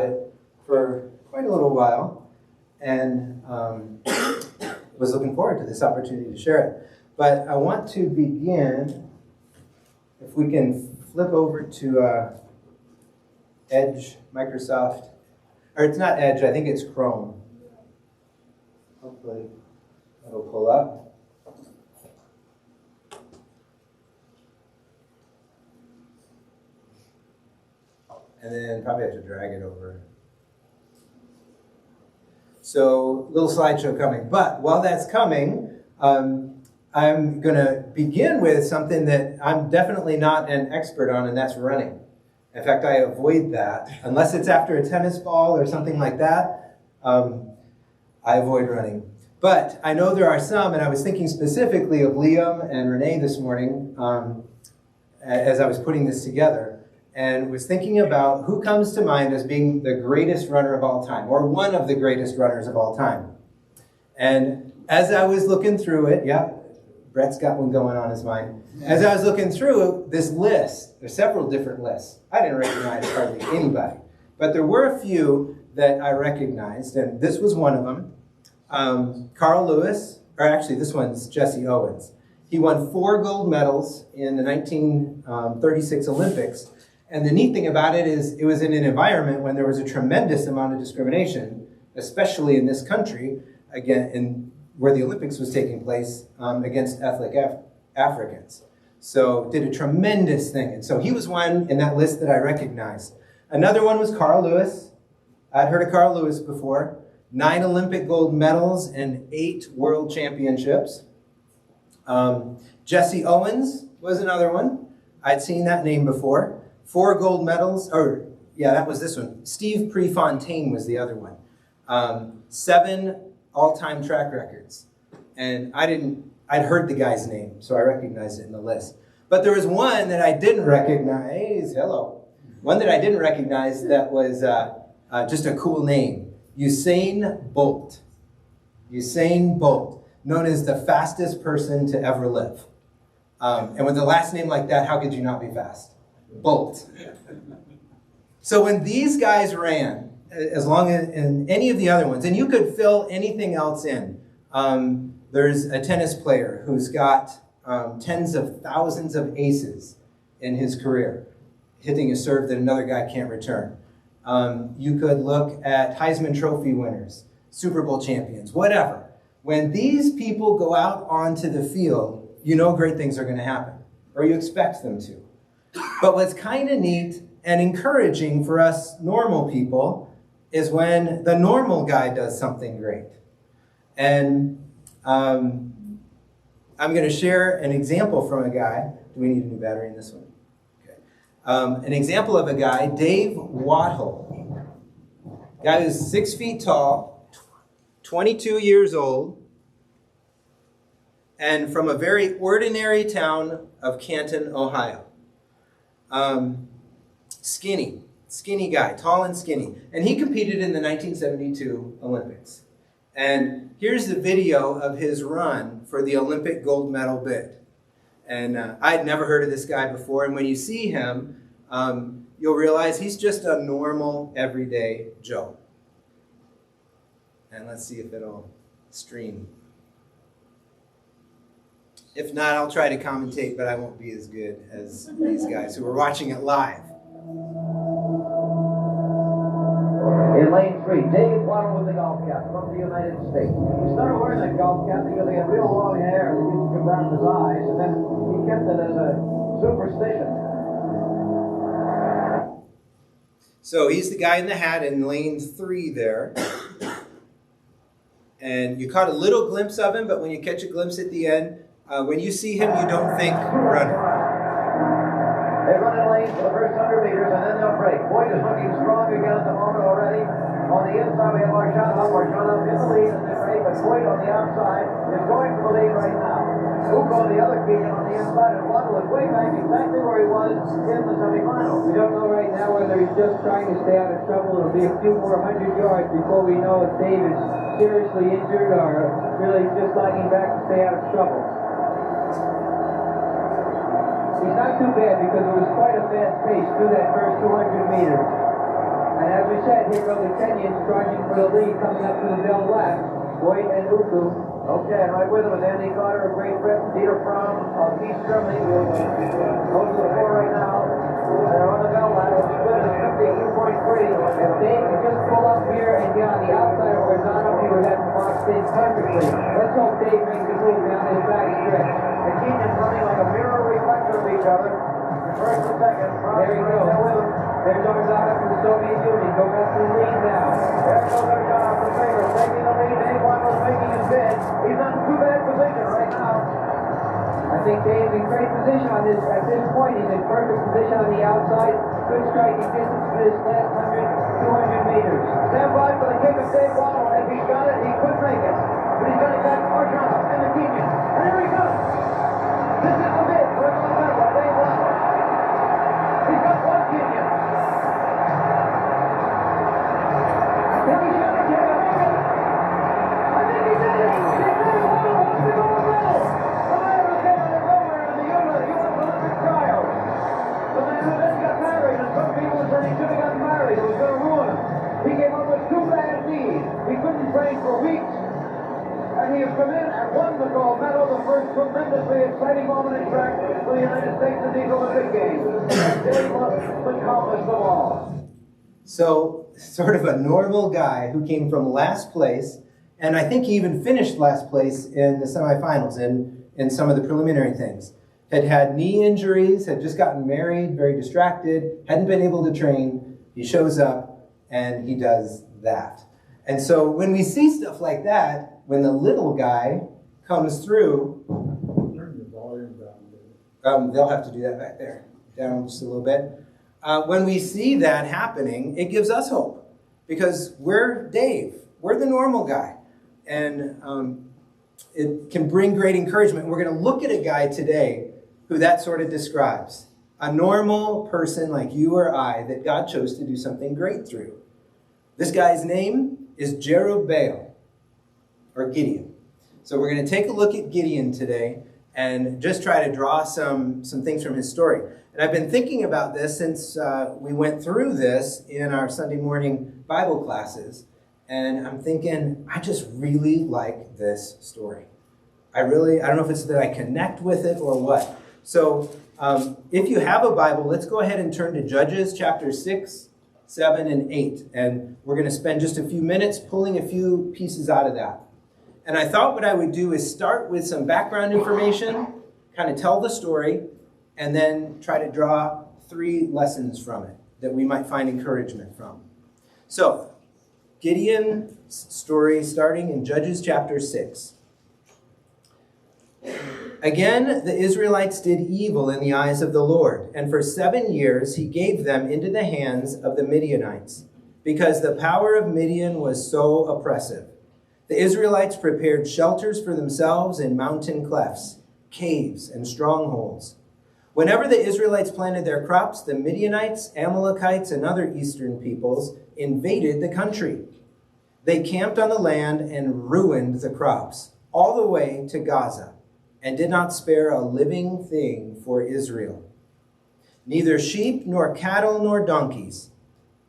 it for quite a little while, and was looking forward to this opportunity to share it. But I want to begin, if we can flip over to Edge, Microsoft, or it's not Edge, I think it's Chrome. Hopefully it'll pull up. And then probably have to drag it over. So, little slideshow coming. But while that's coming, I'm going to begin with something that I'm definitely not an expert on, and that's running. In fact, I avoid that. Unless it's after a tennis ball or something like that, I avoid running. But I know there are some, and I was thinking specifically of Liam and Renee this morning as I was putting this together. And was thinking about who comes to mind as being the greatest runner of all time, or one of the greatest runners of all time. And as I was looking through it, yeah, Brett's got one going on his mind. As I was looking through this list, there's several different lists. I didn't recognize hardly anybody. But there were a few that I recognized, and this was one of them. Carl Lewis, or actually this one's Jesse Owens. He won 4 gold medals in the 1936 Olympics. And the neat thing about it is it was in an environment when there was a tremendous amount of discrimination, especially in this country, again, where the Olympics was taking place against ethnic Africans. So did a tremendous thing. And so he was one in that list that I recognized. Another one was Carl Lewis. I'd heard of Carl Lewis before. 9 Olympic gold medals and 8 world championships. Jesse Owens was another one. I'd seen that name before. 4 gold medals, that was this one. Steve Prefontaine was the other one. 7 all-time track records. And I'd heard the guy's name, so I recognized it in the list. But there was one that I didn't recognize, one that I didn't recognize that was just a cool name. Usain Bolt. Usain Bolt, known as the fastest person to ever live. And with a last name like that, how could you not be fast? Bolt. So when these guys ran, as long as in any of the other ones, and you could fill anything else in. There's a tennis player who's got tens of thousands of aces in his career, hitting a serve that another guy can't return. You could look at Heisman Trophy winners, Super Bowl champions, whatever. When these people go out onto the field, you know great things are going to happen, or you expect them to. But what's kind of neat and encouraging for us normal people is when the normal guy does something great. And I'm going to share an example from a guy. Do we need a new battery in this one? Okay. An example of a guy, Dave Wattle. Guy who's 6 feet tall, 22 years old, and from a very ordinary town of Canton, Ohio. Skinny guy, tall and skinny. And he competed in the 1972 Olympics. And here's the video of his run for the Olympic gold medal bid. And I'd never heard of this guy before. And when you see him, you'll realize he's just a normal, everyday Joe. And let's see if it'll stream. If not, I'll try to commentate, but I won't be as good as these guys who are watching it live. In lane 3, Dave Wattle with the golf cap from the United States. He started wearing that golf cap because he had real long hair that used to come down his eyes, and then he kept it as a superstition. So he's the guy in the hat in lane 3 there. And you caught a little glimpse of him, but when you catch a glimpse at the end, when you see him, you don't think runner. They run in lane for the first 100 meters, and then they'll break. Boyd is looking strong again at the moment already. On the inside, we have Marshall in the lead in this race, but Boyd on the outside is going for the lead right now. Luke on the other Gideon on the inside, and Waddle is way back exactly where he was in the semifinals. We don't know right now whether he's just trying to stay out of trouble. It'll be a few more 100 yards before we know if Dave is seriously injured or really just lagging back to stay out of trouble. He's not too bad because it was quite a fast pace through that first 200 meters. And as we said, here go the Kenyans charging for the lead, coming up to the bell left. Boyd and Uku. Okay, and right with him is Andy Carter of Great Britain, Dieter Fromm of East Germany. Those are the four right now. They're on the bell line. The split is 52.3. If Dave could just pull up here and get on the outside of horizontal, he would have boxed in perfectly. Let's hope Dave makes a move down this back stretch. The Gideon's running like a mirror reflection of each other. First and second. There he goes. There with him. There's Orzana from the Soviet Union. Go back to the lead now. There goes Orzana from Faber, taking the lead. Dave Waddell's making his bid. He's not in too bad position right now. I think Dave's in great position on this. At this point, he's in perfect position on the outside. Good striking distance for this last 200 meters. Stand by for the kick of Dave Waddell. If he's got it, he could make it. But he's got to catch Orzana and the Gideon. And here he goes. This is the bid for the medal of Dave Waddell. He's got one Gideon. I think he's going to get it. I think he did it. He did it. Waddell wants the gold medal. The man who came out of nowhere in the U.S. Olympic trials. The man who then got married, and some people said he should have gotten married. It was going to ruin him. He came up with two bad knees. He couldn't train for weeks. And he has come in and won the gold medal, the first tremendously exciting moment in track for the United States in these Olympic Games. And Dave was the calmest of all. So, sort of a normal guy who came from last place, and I think he even finished last place in the semifinals in some of the preliminary things. Had had knee injuries, had just gotten married, very distracted, hadn't been able to train. He shows up and he does that. And so when we see stuff like that, when the little guy comes through, Turn the volume down. they'll have to do that back there, down just a little bit. When we see that happening, it gives us hope because we're Dave. We're the normal guy. And it can bring great encouragement. We're going to look at a guy today who that sort of describes. A normal person like you or I that God chose to do something great through. This guy's name is Jerubbaal, or Gideon. So we're going to take a look at Gideon today and just try to draw some things from his story. And I've been thinking about this since we went through this in our Sunday morning Bible classes. And I'm thinking, I just really like this story. I don't know if it's that I connect with it or what. So if you have a Bible, let's go ahead and turn to Judges chapter 6, 7, and 8. And we're going to spend just a few minutes pulling a few pieces out of that. And I thought what I would do is start with some background information, kind of tell the story, and then try to draw 3 lessons from it that we might find encouragement from. So, Gideon's story starting in Judges chapter 6. Again, the Israelites did evil in the eyes of the Lord, and for 7 years he gave them into the hands of the Midianites, because the power of Midian was so oppressive. The Israelites prepared shelters for themselves in mountain clefts, caves, and strongholds. Whenever the Israelites planted their crops, the Midianites, Amalekites, and other eastern peoples invaded the country. They camped on the land and ruined the crops, all the way to Gaza, and did not spare a living thing for Israel. Neither sheep, nor cattle, nor donkeys.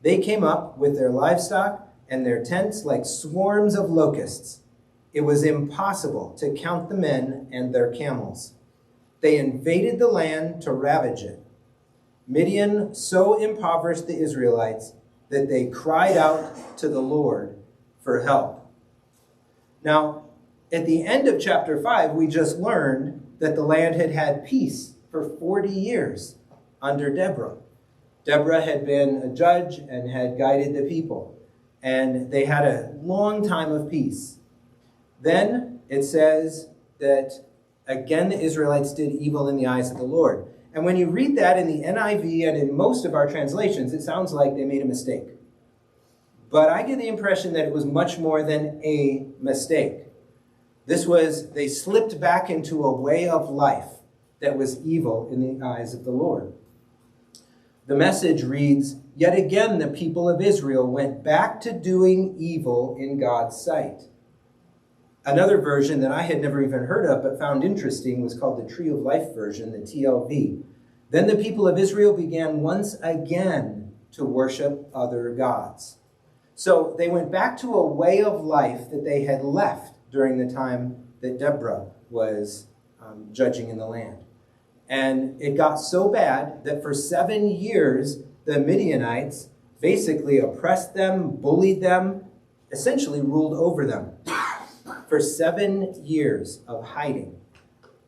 They came up with their livestock and their tents like swarms of locusts. It was impossible to count the men and their camels. They invaded the land to ravage it. Midian so impoverished the Israelites that they cried out to the Lord for help. Now, at the end of chapter 5, we just learned that the land had had peace for 40 years under Deborah. Deborah had been a judge and had guided the people, and they had a long time of peace. Then it says that, again, the Israelites did evil in the eyes of the Lord. And when you read that in the NIV and in most of our translations, it sounds like they made a mistake. But I get the impression that it was much more than a mistake. They slipped back into a way of life that was evil in the eyes of the Lord. The Message reads, "Yet again the people of Israel went back to doing evil in God's sight." Another version that I had never even heard of but found interesting was called the Tree of Life version, the TLV. "Then the people of Israel began once again to worship other gods. So they went back to a way of life that they had left during the time that Deborah was judging in the land. And it got so bad that for 7 years, the Midianites basically oppressed them, bullied them, essentially ruled over them for 7 years of hiding.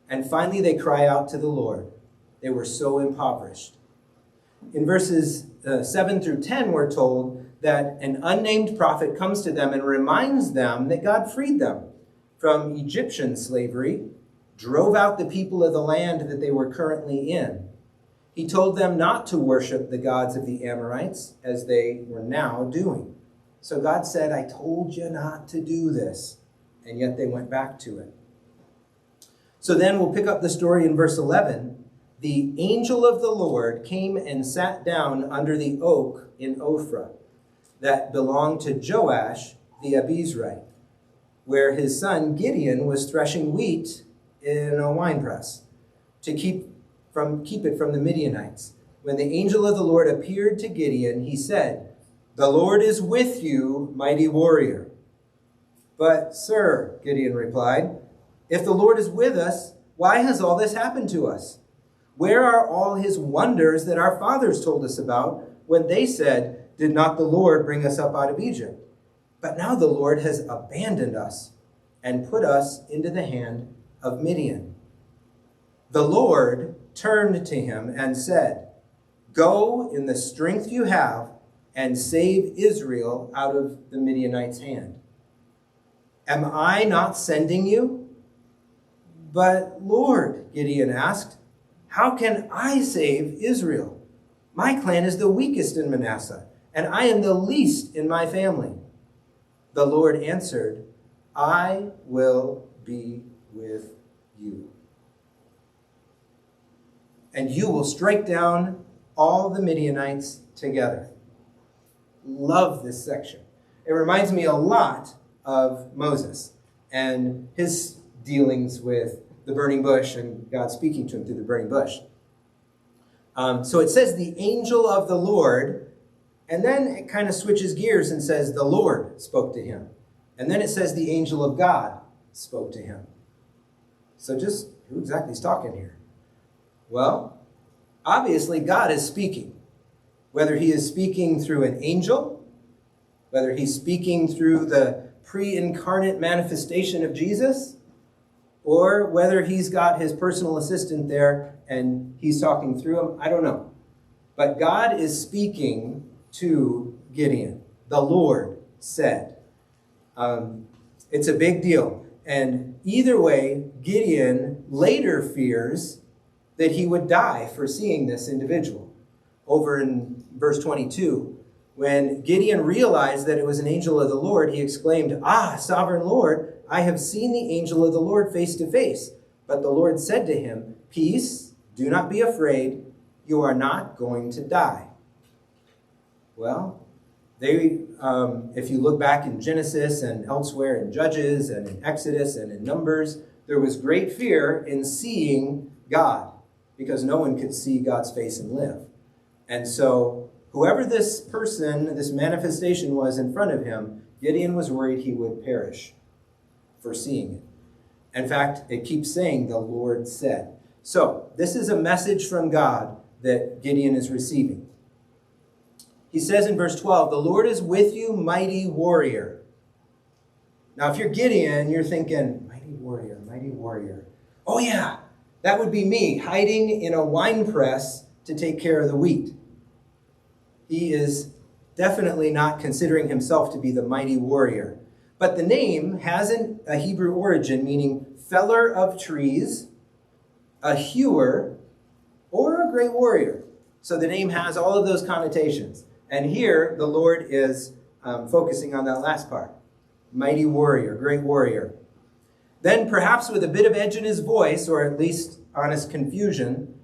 And finally, they cry out to the Lord. They were so impoverished. In verses 7 through 10, we're told that an unnamed prophet comes to them and reminds them that God freed them from Egyptian slavery, drove out the people of the land that they were currently in. He told them not to worship the gods of the Amorites, as they were now doing. So God said, I told you not to do this. And yet they went back to it. So then we'll pick up the story in verse 11. The angel of the Lord came and sat down under the oak in Ophrah that belonged to Joash the Abizrite, where his son Gideon was threshing wheat in a winepress to keep it from the Midianites. When the angel of the Lord appeared to Gideon, he said, "The Lord is with you, mighty warrior." "But, sir," Gideon replied, "if the Lord is with us, why has all this happened to us? Where are all his wonders that our fathers told us about when they said, 'Did not the Lord bring us up out of Egypt?' But now the Lord has abandoned us and put us into the hand of Midian." The Lord turned to him and said, "Go in the strength you have and save Israel out of the Midianites' hand. Am I not sending you?" "But Lord," Gideon asked, "how can I save Israel? My clan is the weakest in Manasseh, and I am the least in my family." The Lord answered, "I will be with you, and you will strike down all the Midianites together." Love this section. It reminds me a lot of Moses and his dealings with the burning bush and God speaking to him through the burning bush. So it says the angel of the Lord, and then it kind of switches gears and says the Lord spoke to him. And then it says the angel of God spoke to him. So just who exactly is talking here? Well, obviously God is speaking. Whether he is speaking through an angel, whether he's speaking through the pre-incarnate manifestation of Jesus, or whether he's got his personal assistant there and he's talking through him, I don't know. But God is speaking to Gideon. The Lord said. It's a big deal. And either way, Gideon later fears that he would die for seeing this individual. Over in verse 22, when Gideon realized that it was an angel of the Lord, he exclaimed, "Ah, sovereign Lord, I have seen the angel of the Lord face to face." But the Lord said to him, "Peace, do not be afraid. You are not going to die." Well, if you look back in Genesis and elsewhere in Judges and in Exodus and in Numbers, there was great fear in seeing God because no one could see God's face and live. And so whoever this person, this manifestation was in front of him, Gideon was worried he would perish for seeing it. In fact, it keeps saying the Lord said. So this is a message from God that Gideon is receiving. He says in verse 12, "The Lord is with you, mighty warrior." Now, if you're Gideon, you're thinking, mighty warrior, mighty warrior. Oh yeah, that would be me hiding in a wine press to take care of the wheat. He is definitely not considering himself to be the mighty warrior. But the name has a Hebrew origin, meaning feller of trees, a hewer, or a great warrior. So the name has all of those connotations. And here, the Lord is focusing on that last part. Mighty warrior, great warrior. Then, perhaps with a bit of edge in his voice, or at least on his confusion,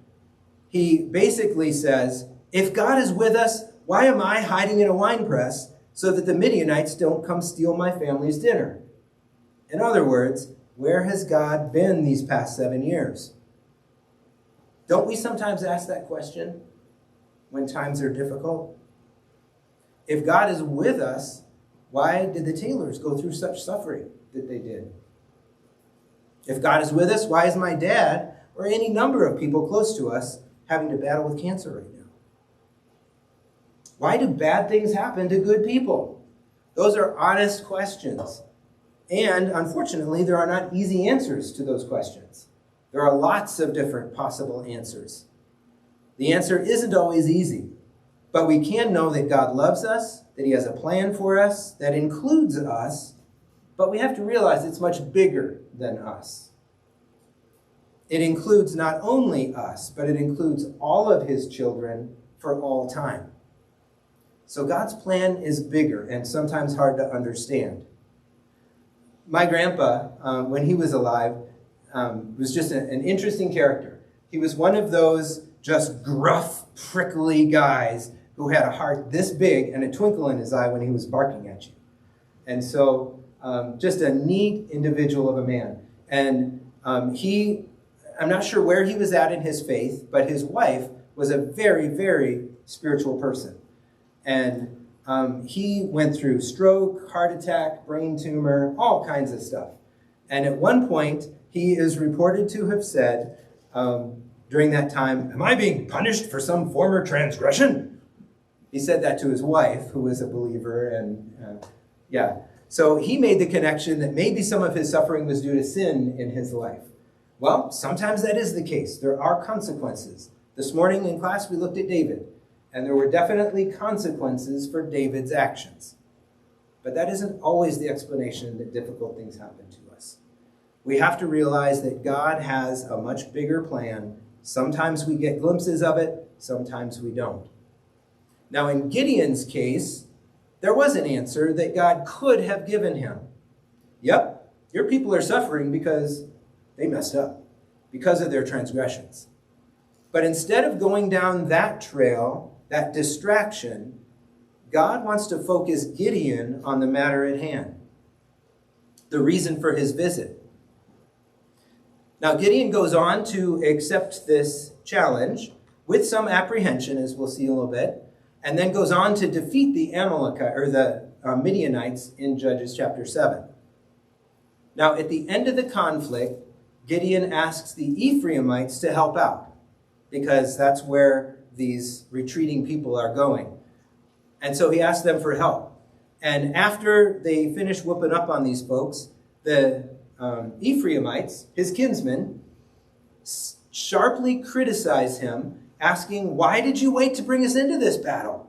he basically says, "If God is with us, why am I hiding in a wine press so that the Midianites don't come steal my family's dinner?" In other words, where has God been these past 7 years? Don't we sometimes ask that question when times are difficult? If God is with us, why did the Taylors go through such suffering that they did? If God is with us, why is my dad or any number of people close to us having to battle with cancer right now? Why do bad things happen to good people? Those are honest questions. And unfortunately, there are not easy answers to those questions. There are lots of different possible answers. The answer isn't always easy, but we can know that God loves us, that he has a plan for us that includes us, but we have to realize it's much bigger than us. It includes not only us, but it includes all of his children for all time. So God's plan is bigger and sometimes hard to understand. My grandpa, when he was alive, was just an interesting character. He was one of those just gruff, prickly guys who had a heart this big and a twinkle in his eye when he was barking at you. And so just a neat individual of a man. And I'm not sure where he was at in his faith, but his wife was a very, very spiritual person. And he went through stroke, heart attack, brain tumor, all kinds of stuff. And at one point, he is reported to have said during that time, "Am I being punished for some former transgression?" He said that to his wife, who was a believer. And so he made the connection that maybe some of his suffering was due to sin in his life. Well, sometimes that is the case. There are consequences. This morning in class, we looked at David. And there were definitely consequences for David's actions. But that isn't always the explanation that difficult things happen to us. We have to realize that God has a much bigger plan. Sometimes we get glimpses of it, sometimes we don't. Now in Gideon's case, there was an answer that God could have given him. Yep, your people are suffering because they messed up, because of their transgressions. But instead of going down that trail, that distraction, God wants to focus Gideon on the matter at hand, the reason for his visit. Now, Gideon goes on to accept this challenge with some apprehension, as we'll see in a little bit, and then goes on to defeat the Amalekite or the Midianites in Judges chapter 7. Now, at the end of the conflict, Gideon asks the Ephraimites to help out, because that's where these retreating people are going. And so he asked them for help. And after they finish whooping up on these folks, the Ephraimites, his kinsmen, sharply criticize him, asking, "Why did you wait to bring us into this battle?"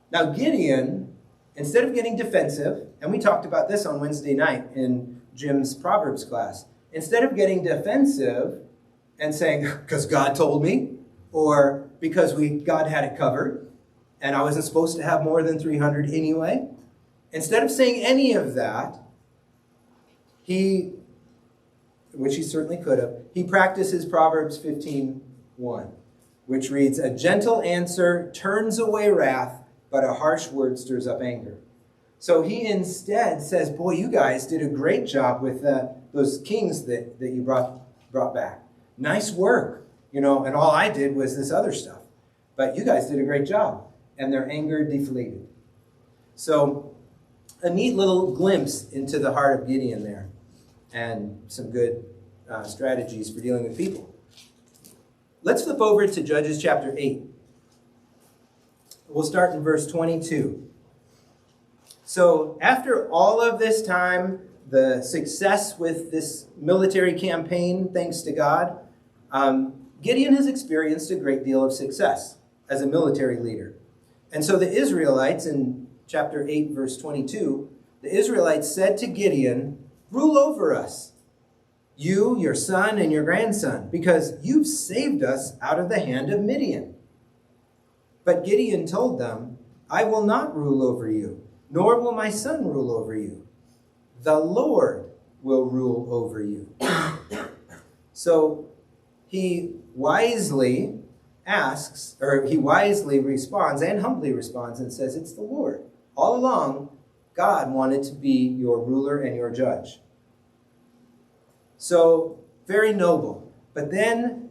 Now Gideon, instead of getting defensive, and we talked about this on Wednesday night in Jim's Proverbs class, instead of getting defensive and saying, "Because God told me," or "Because God had it covered, and I wasn't supposed to have more than 300 anyway," instead of saying any of that, which he certainly could have, he practices Proverbs 15:1, which reads, "A gentle answer turns away wrath, but a harsh word stirs up anger." So he instead says, "Boy, you guys did a great job with those kings that you brought back. Nice work. And all I did was this other stuff. But you guys did a great job." And their anger deflated. So a neat little glimpse into the heart of Gideon there. And some good strategies for dealing with people. Let's flip over to Judges chapter 8. We'll start in verse 22. So after all of this time, the success with this military campaign, thanks to God, Gideon has experienced a great deal of success as a military leader. And so the Israelites, in chapter 8, verse 22, the Israelites said to Gideon, "Rule over us, you, your son, and your grandson, because you've saved us out of the hand of Midian." But Gideon told them, "I will not rule over you, nor will my son rule over you. The Lord will rule over you." So he wisely responds and humbly responds and says, "It's the Lord. All along, God wanted to be your ruler and your judge." So, very noble. But then,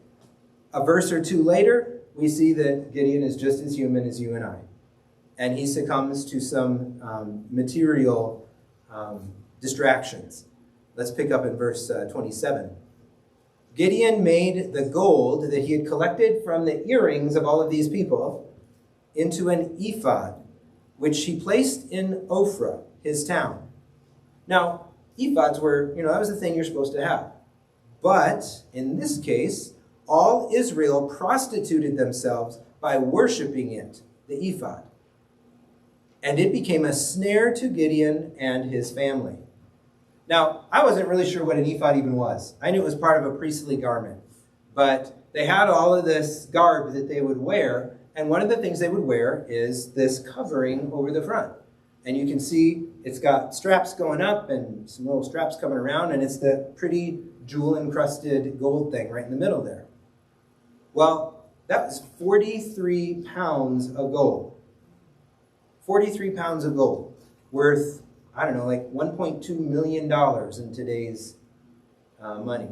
a verse or two later, we see that Gideon is just as human as you and I. and he succumbs to some material distractions. Let's pick up in verse 27. Gideon made the gold that he had collected from the earrings of all of these people into an ephod, which he placed in Ophrah, his town. Now, ephods were, that was the thing you're supposed to have. But in this case, all Israel prostituted themselves by worshiping it, the ephod. And it became a snare to Gideon and his family. Now, I wasn't really sure what an ephod even was. I knew it was part of a priestly garment. But they had all of this garb that they would wear. And one of the things they would wear is this covering over the front. And you can see it's got straps going up and some little straps coming around. And it's the pretty jewel-encrusted gold thing right in the middle there. Well, that was 43 pounds of gold. 43 pounds of gold, worth, I don't know, like $1.2 million in today's money.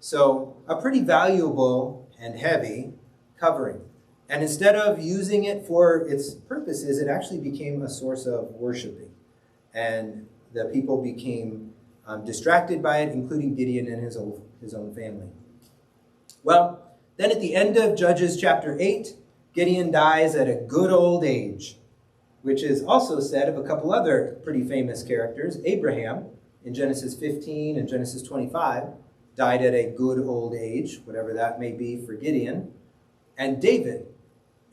So a pretty valuable and heavy covering. And instead of using it for its purposes, it actually became a source of worshiping. And the people became distracted by it, including Gideon and his own family. Well, then at the end of Judges chapter 8, Gideon dies at a good old age, which is also said of a couple other pretty famous characters. Abraham, in Genesis 15 and Genesis 25, died at a good old age, whatever that may be for Gideon. And David,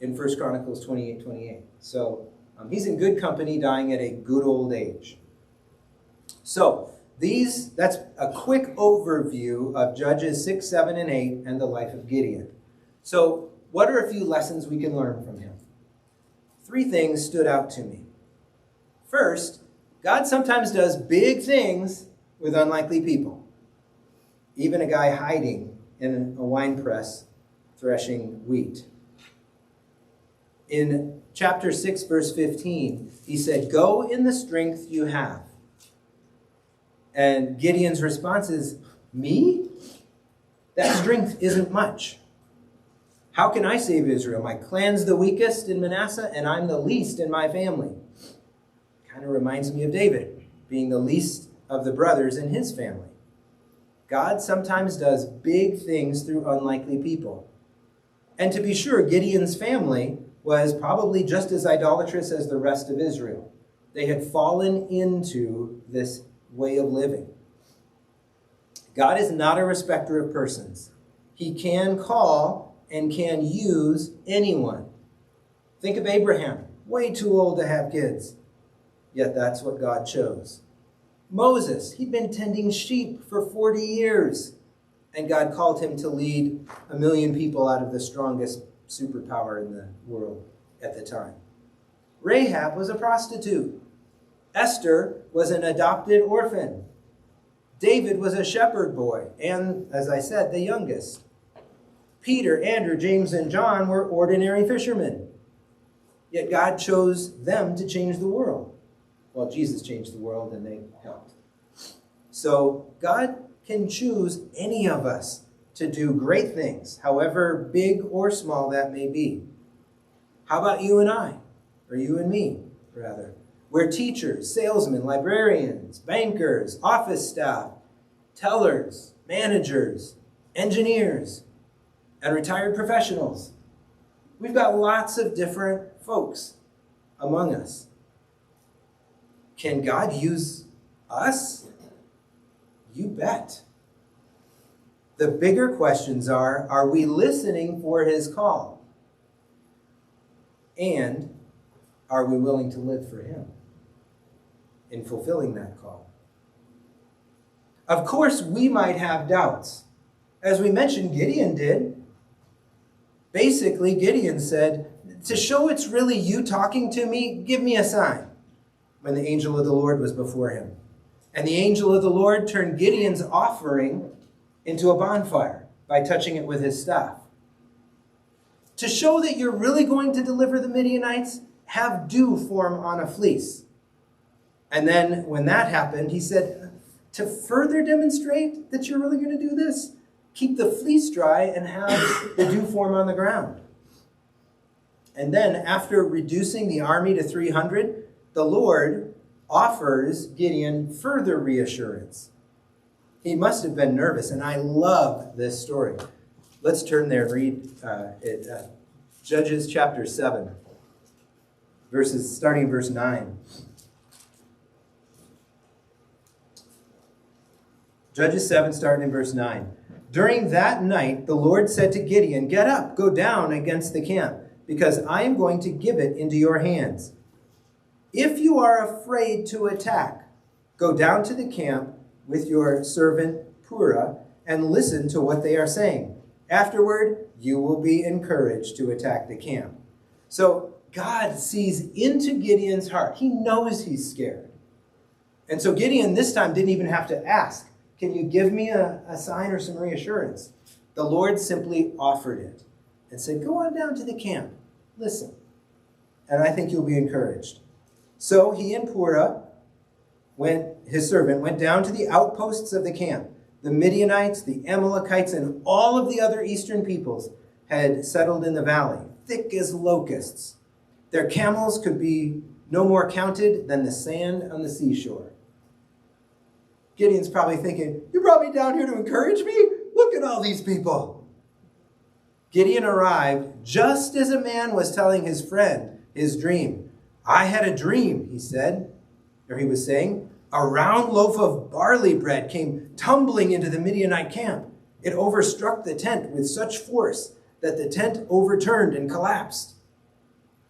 in 1 Chronicles 28:28. So he's in good company, dying at a good old age. So that's a quick overview of Judges 6, 7, and 8 and the life of Gideon. So what are a few lessons we can learn from him? 3 things stood out to me. First, God sometimes does big things with unlikely people. Even a guy hiding in a wine press threshing wheat. In chapter 6, verse 15, he said, "Go in the strength you have." And Gideon's response is, "Me? That strength isn't much. How can I save Israel? My clan's the weakest in Manasseh, and I'm the least in my family." Kind of reminds me of David, being the least of the brothers in his family. God sometimes does big things through unlikely people. And to be sure, Gideon's family was probably just as idolatrous as the rest of Israel. They had fallen into this way of living. God is not a respecter of persons. He can call and can use anyone. Think of Abraham, way too old to have kids. Yet that's what God chose. Moses, he'd been tending sheep for 40 years. And God called him to lead 1 million people out of the strongest superpower in the world at the time. Rahab was a prostitute. Esther was an adopted orphan. David was a shepherd boy, and, as I said, the youngest. Peter, Andrew, James, and John were ordinary fishermen. Yet God chose them to change the world. Well, Jesus changed the world, and they helped. So God can choose any of us to do great things, however big or small that may be. How about you and I? Or you and me, rather? We're teachers, salesmen, librarians, bankers, office staff, tellers, managers, engineers, and retired professionals. We've got lots of different folks among us. Can God use us? You bet. The bigger questions are we listening for his call? And are we willing to live for him in fulfilling that call? Of course, we might have doubts. As we mentioned, Gideon did. Basically, Gideon said, "To show it's really you talking to me, give me a sign," when the angel of the Lord was before him. And the angel of the Lord turned Gideon's offering into a bonfire by touching it with his staff. To show that you're really going to deliver the Midianites, have dew form on a fleece. And then when that happened, he said, to further demonstrate that you're really going to do this, keep the fleece dry and have the dew form on the ground. And then after reducing the army to 300, the Lord offers Gideon further reassurance. He must have been nervous, and I love this story. Let's turn there and read Judges chapter 7, starting in verse 9. Judges 7, starting in verse 9. During that night, the Lord said to Gideon, "Get up, go down against the camp, because I am going to give it into your hands. If you are afraid to attack, go down to the camp with your servant Purah and listen to what they are saying. Afterward, you will be encouraged to attack the camp." So God sees into Gideon's heart. He knows he's scared. And so Gideon this time didn't even have to ask, "Can you give me a sign or some reassurance?" The Lord simply offered it and said, "Go on down to the camp. Listen. And I think you'll be encouraged." So he and Purah, his servant, went down to the outposts of the camp. The Midianites, the Amalekites, and all of the other eastern peoples had settled in the valley, thick as locusts. Their camels could be no more counted than the sand on the seashore. Gideon's probably thinking, "You brought me down here to encourage me? Look at all these people." Gideon arrived just as a man was telling his friend his dream. "I had a dream," he was saying. "A round loaf of barley bread came tumbling into the Midianite camp. It overstruck the tent with such force that the tent overturned and collapsed."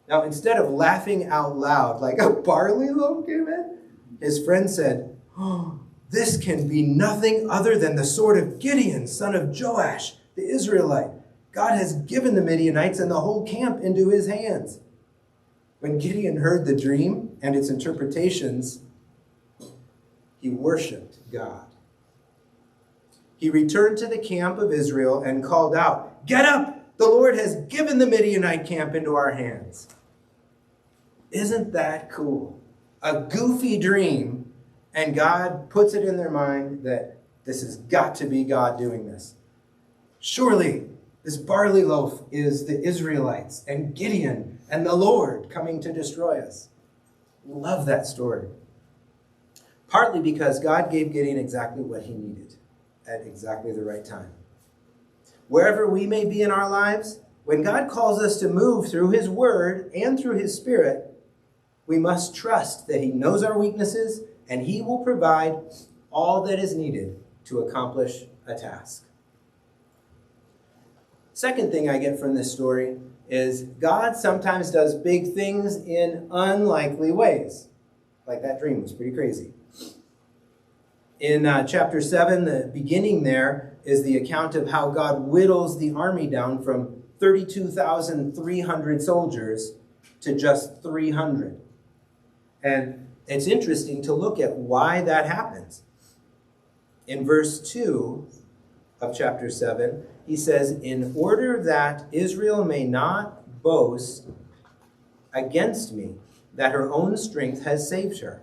Now, instead of laughing out loud like a barley loaf came in, his friend said, "Oh, this can be nothing other than the sword of Gideon, son of Joash, the Israelite. God has given the Midianites and the whole camp into his hands." When Gideon heard the dream and its interpretations, he worshiped God. He returned to the camp of Israel and called out, "Get up! The Lord has given the Midianite camp into our hands." Isn't that cool? A goofy dream, and God puts it in their mind that this has got to be God doing this. Surely this barley loaf is the Israelites and Gideon and the Lord coming to destroy us. Love that story. Partly because God gave Gideon exactly what he needed at exactly the right time. Wherever we may be in our lives, when God calls us to move through his word and through his spirit, we must trust that he knows our weaknesses and he will provide all that is needed to accomplish a task. Second thing I get from this story is God sometimes does big things in unlikely ways. Like that dream was pretty crazy. In chapter 7, the beginning there is the account of how God whittles the army down from 32,300 soldiers to just 300. And it's interesting to look at why that happens. In verse 2 of chapter 7, he says, "In order that Israel may not boast against me, that her own strength has saved her."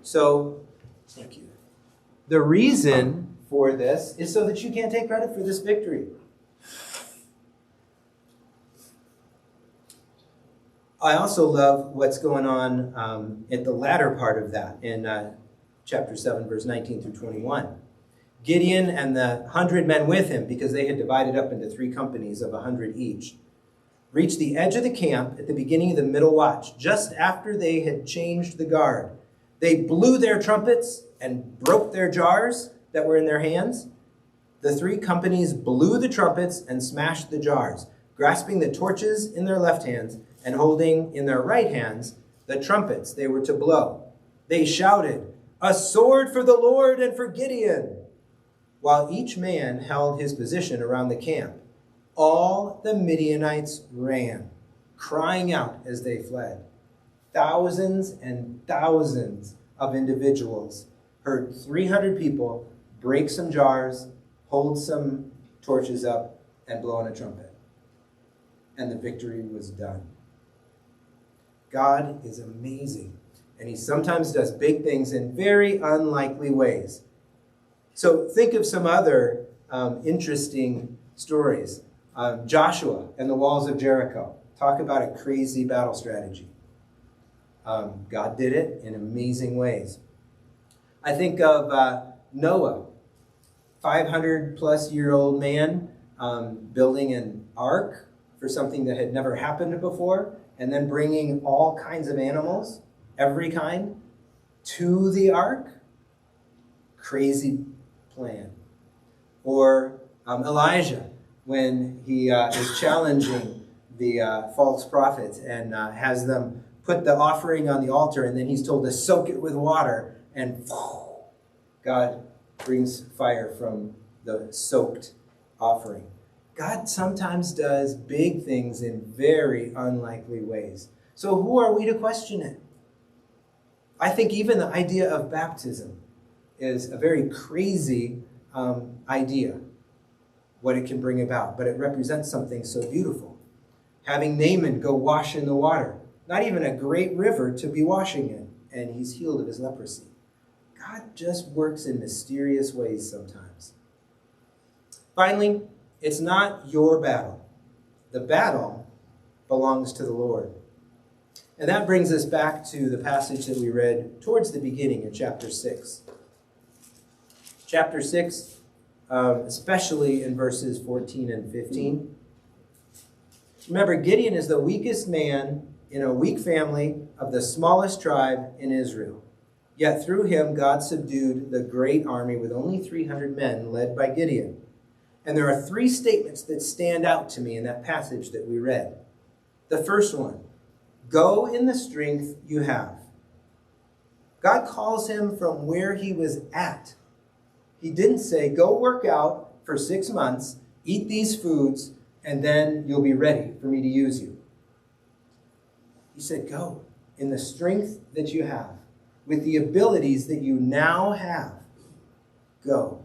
So, thank you. The reason for this is so that you can't take credit for this victory. I also love what's going on at the latter part of that in chapter 7, verse 19 through 21. Gideon and the 100 men with him, because they had divided up into 3 companies of 100 each, reached the edge of the camp at the beginning of the middle watch, just after they had changed the guard. They blew their trumpets and broke their jars that were in their hands. The 3 companies blew the trumpets and smashed the jars, grasping the torches in their left hands and holding in their right hands the trumpets they were to blow. They shouted, "A sword for the Lord and for Gideon!" While each man held his position around the camp, all the Midianites ran, crying out as they fled. Thousands and thousands of individuals heard 300 people break some jars, hold some torches up, and blow on a trumpet. And the victory was done. God is amazing, and he sometimes does big things in very unlikely ways. So think of some other interesting stories. Joshua and the walls of Jericho. Talk about a crazy battle strategy. God did it in amazing ways. I think of Noah, 500-plus-year-old man, building an ark for something that had never happened before, and then bringing all kinds of animals, every kind, to the ark. Crazy plan. Or Elijah, when he is challenging the false prophets and has them put the offering on the altar, and then he's told to soak it with water, and God brings fire from the soaked offering. God sometimes does big things in very unlikely ways. So who are we to question it? I think even the idea of baptism is a very crazy idea, what it can bring about, but it represents something so beautiful. Having Naaman go wash in the water, not even a great river to be washing in, and he's healed of his leprosy. God just works in mysterious ways sometimes. Finally, it's not your battle. The battle belongs to the Lord. And that brings us back to the passage that we read towards the beginning in chapter 6. Chapter 6, especially in verses 14 and 15. Remember, Gideon is the weakest man in a weak family of the smallest tribe in Israel. Yet through him, God subdued the great army with only 300 men led by Gideon. And there are three statements that stand out to me in that passage that we read. The first one, go in the strength you have. God calls him from where he was at. He didn't say, go work out for 6 months, eat these foods, and then you'll be ready for me to use you. He said, go in the strength that you have, with the abilities that you now have. Go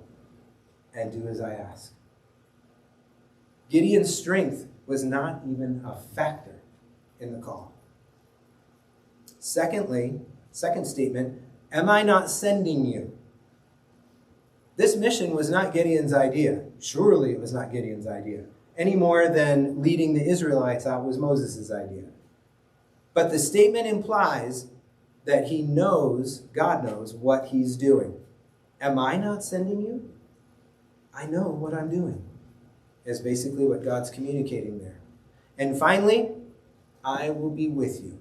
and do as I ask. Gideon's strength was not even a factor in the call. Secondly, second statement, am I not sending you? This mission was not Gideon's idea. Surely it was not Gideon's idea, any more than leading the Israelites out was Moses' idea. But the statement implies that he knows, God knows, what he's doing. Am I not sending you? I know what I'm doing, is basically what God's communicating there. And finally, I will be with you.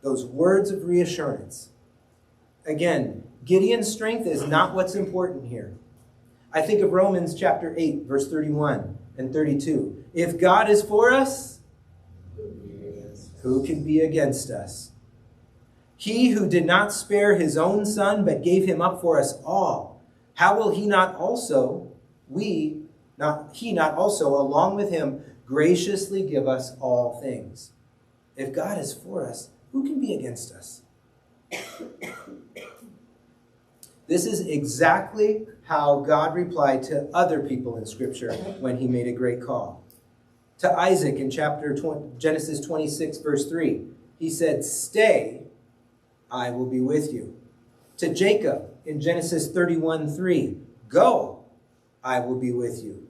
Those words of reassurance. Again, Gideon's strength is not what's important here. I think of Romans chapter 8, verse 31 and 32. If God is for us, who can be against us? He who did not spare his own son, but gave him up for us all, how will he not also, along with him, graciously give us all things? If God is for us, who can be against us? This is exactly how God replied to other people in Scripture when he made a great call. To Isaac in Genesis 26, verse 3, he said, stay, I will be with you. To Jacob in Genesis 31:3, go, I will be with you.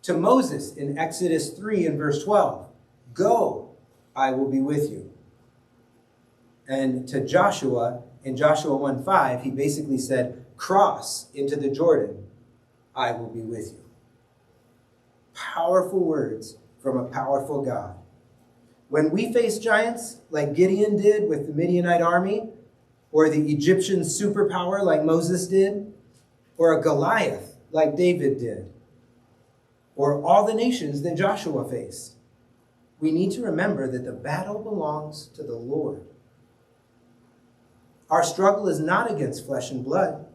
To Moses in Exodus 3 and verse 12, go, I will be with you. And to Joshua in Joshua 1:5, he basically said, cross into the Jordan, I will be with you. Powerful words from a powerful God. When we face giants like Gideon did with the Midianite army, or the Egyptian superpower like Moses did, or a Goliath like David did, or all the nations that Joshua faced, we need to remember that the battle belongs to the Lord. Our struggle is not against flesh and blood,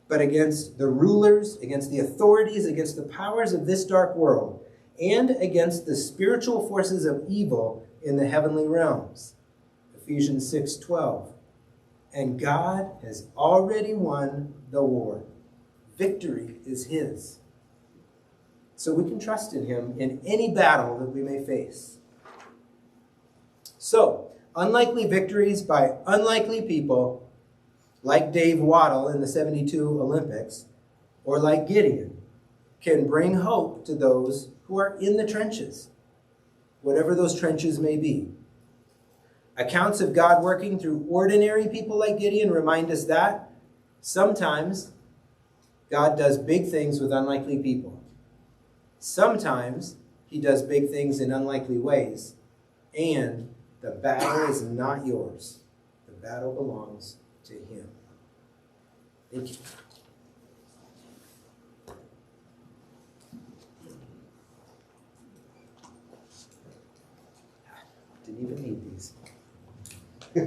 but against the rulers, against the authorities, against the powers of this dark world, and against the spiritual forces of evil in the heavenly realms. Ephesians 6:12. And God has already won the war. Victory is his. So we can trust in him in any battle that we may face. So, unlikely victories by unlikely people, like Dave Waddle in the 72 Olympics, or like Gideon, can bring hope to those who are in the trenches. whatever those trenches may be. Accounts of God working through ordinary people like Gideon remind us that sometimes God does big things with unlikely people. Sometimes he does big things in unlikely ways. And the battle is not yours. The battle belongs to him. Thank you. Didn't even need these. All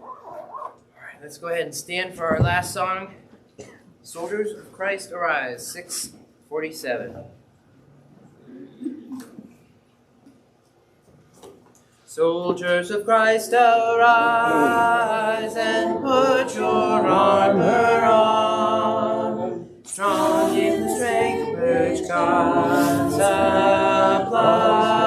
right, let's go ahead and stand for our last song. Soldiers of Christ Arise, 647. Soldiers of Christ arise and put your armor on, strong in the strength which God supplies.